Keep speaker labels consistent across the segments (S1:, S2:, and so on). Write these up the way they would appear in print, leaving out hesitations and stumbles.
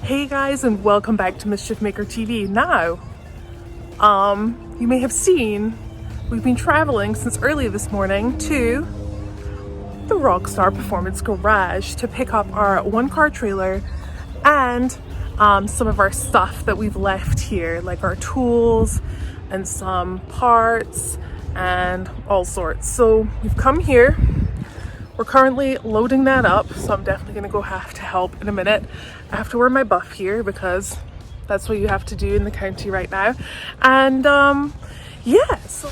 S1: Hey guys, and welcome back to Mischief Maker TV. Now, you may have seen we've been traveling since early this morning to the Rockstar Performance Garage to pick up our one-car trailer and some of our stuff that we've left here, like our tools and some parts and all sorts. So we've come here. We're currently loading that up, so I'm definitely gonna go have to help in a minute. I have to wear my buff here because that's what you have to do in the county right now. And yeah, so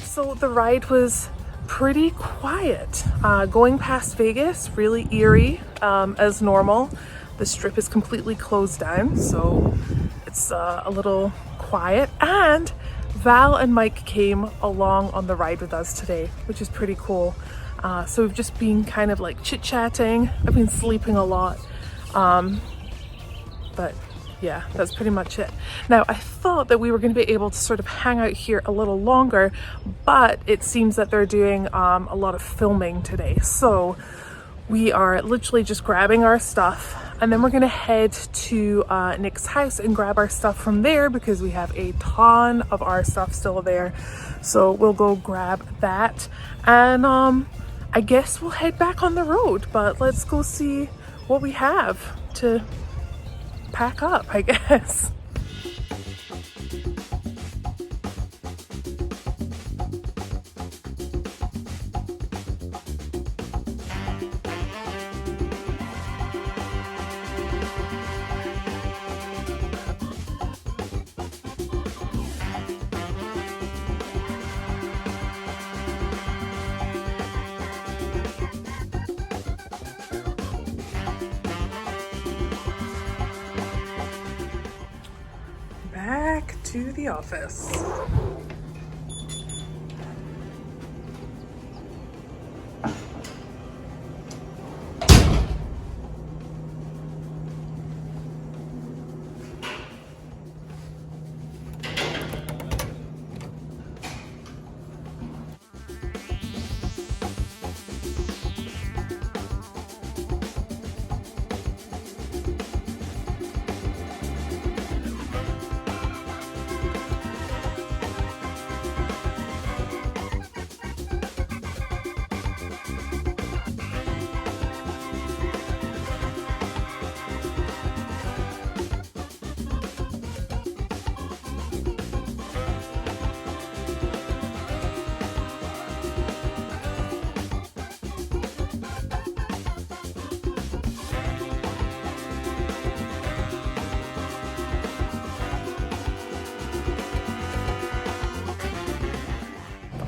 S1: So the ride was pretty quiet. Going past Vegas, really eerie as normal. The strip is completely closed down, so it's a little quiet. And Val and Mike came along on the ride with us today, which is pretty cool. So we've just been kind of like chit-chatting. I've been sleeping a lot, but yeah, that's pretty much it. Now, I thought that we were going to be able to sort of hang out here a little longer, but it seems that they're doing a lot of filming today. So we are literally just grabbing our stuff, and then we're going to head to Nick's house and grab our stuff from there because we have a ton of our stuff still there. So we'll go grab that, and I guess we'll head back on the road, but let's go see what we have to pack up, I guess. Back to the office.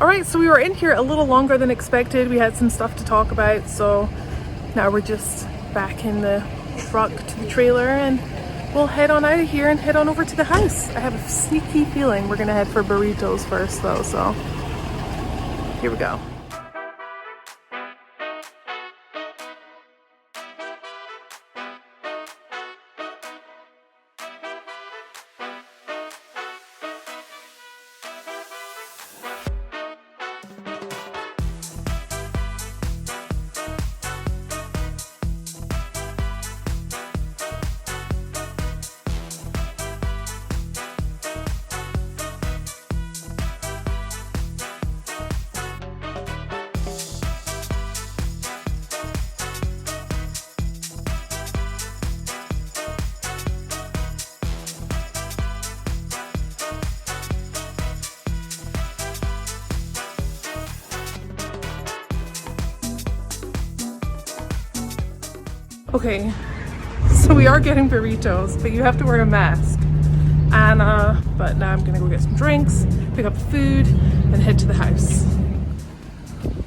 S1: All right, so we were in here a little longer than expected. We had some stuff to talk about, so now we're just back in the truck to the trailer, and we'll head on out of here and head on over to the house. I have a sneaky feeling we're gonna head for burritos first though, so here we go. Okay, so we are getting burritos, but you have to wear a mask. And but now I'm gonna go get some drinks, pick up food, and head to the house.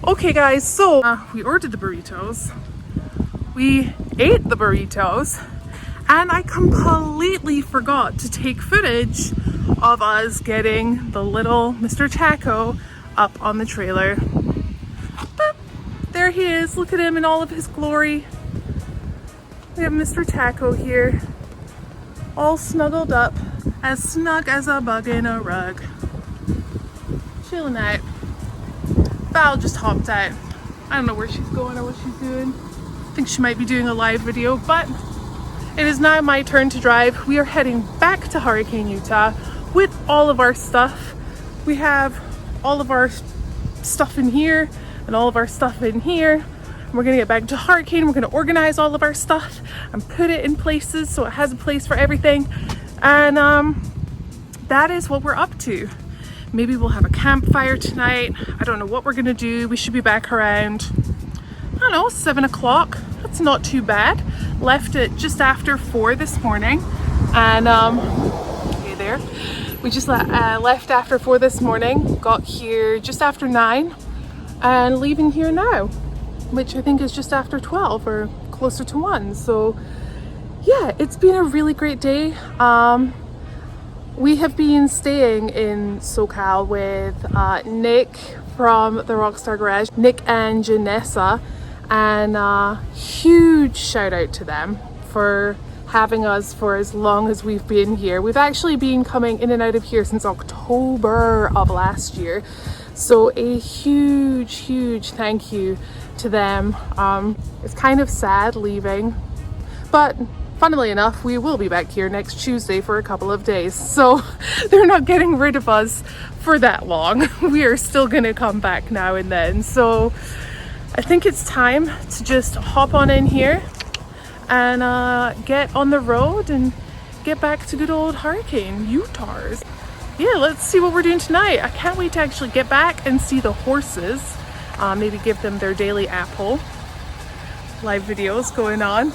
S1: Okay guys, so we ordered the burritos. We ate the burritos, and I completely forgot to take footage of us getting the little Mr. Taco up on the trailer. But there he is. Look at him in all of his glory. We have Mr. Taco here, all snuggled up, as snug as a bug in a rug. Chilling out. Val just hopped out. I don't know where she's going or what she's doing. I think she might be doing a live video, but it is now my turn to drive. We are heading back to Hurricane, Utah with all of our stuff. We have all of our stuff in here and all of our stuff in here. We're gonna get back to Hurricane. We're gonna organize all of our stuff and put it in places so it has a place for everything. And that is what we're up to. Maybe we'll have a campfire tonight. I don't know what we're gonna do. We should be back around, I don't know, 7 o'clock. That's not too bad. Left it just after 4 this morning. And okay there. We just left after 4 this morning. Got here just after 9 and leaving here now, which I think is just after 12 or closer to 1. So yeah, it's been a really great day. We have been staying in SoCal with Nic from the Rockstar Garage, Nic and Ness, and huge shout out to them for having us for as long as we've been here. We've actually been coming in and out of here since October of last year. So a huge thank you to them. It's kind of sad leaving, but funnily enough, we will be back here next Tuesday for a couple of days. So they're not getting rid of us for that long. We are still gonna come back now and then. So I think it's time to just hop on in here and get on the road and get back to good old Hurricane, Utah's. Yeah, let's see what we're doing tonight. I can't wait to actually get back and see the horses. Maybe give them their daily apple. Live videos going on.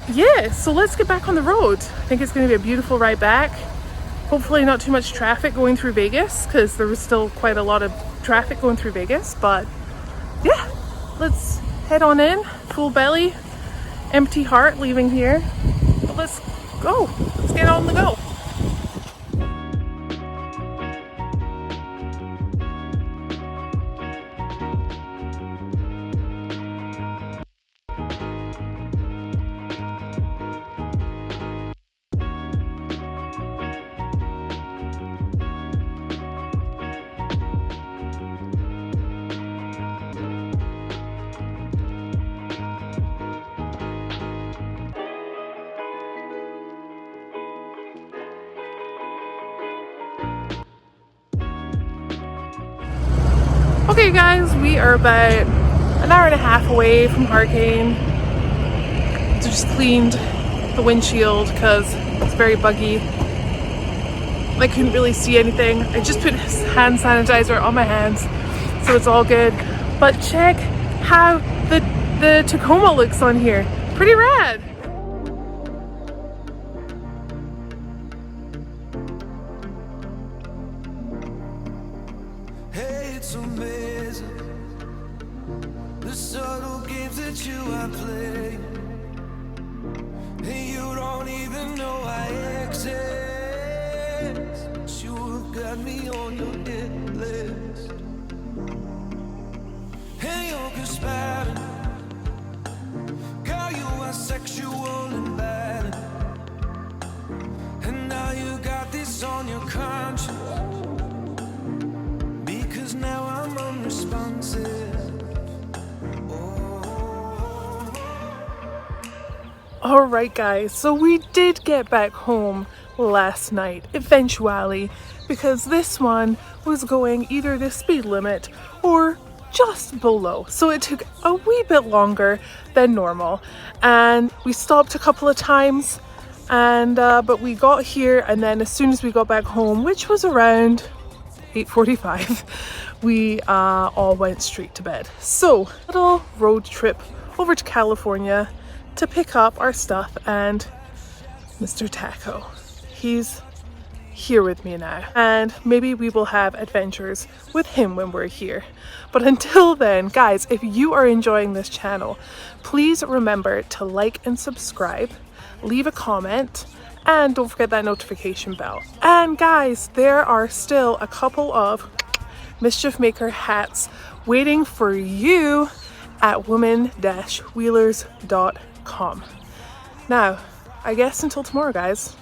S1: Yeah, so let's get back on the road. I think it's going to be a beautiful ride back. Hopefully not too much traffic going through Vegas, because there was still quite a lot of traffic going through Vegas. But yeah, let's head on in, full belly, empty heart leaving here. But let's go. Let's get on the go. Okay guys, we are about an hour and a half away from Hurricane. Just cleaned the windshield because it's very buggy. I couldn't really see anything. I just put hand sanitizer on my hands, so it's all good. But check how the Tacoma looks on here. Pretty rad.
S2: It's amazing the subtle games that you are playing, and you don't even know I exist, but you have got me on your hit list, and you're conspiring, girl, you are sexual and bad, and now you got this on your conscience. Now I'm unresponsive. Oh.
S1: All right guys, so we did get back home last night eventually, because this one was going either the speed limit or just below, so it took a wee bit longer than normal, and we stopped a couple of times, and but we got here, and then as soon as we got back home, which was around 8:45, we all went straight to bed. So, little road trip over to California to pick up our stuff and Mr. Taco. He's here with me now, and maybe we will have adventures with him when we're here. But until then, guys, if you are enjoying this channel, please remember to like and subscribe, leave a comment, And don't forget that notification bell. And guys, there are still a couple of Mischief Maker hats waiting for you at woman-wheelers.com. Now, I guess until tomorrow, guys,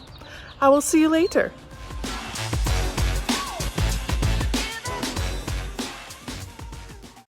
S1: I will see you later.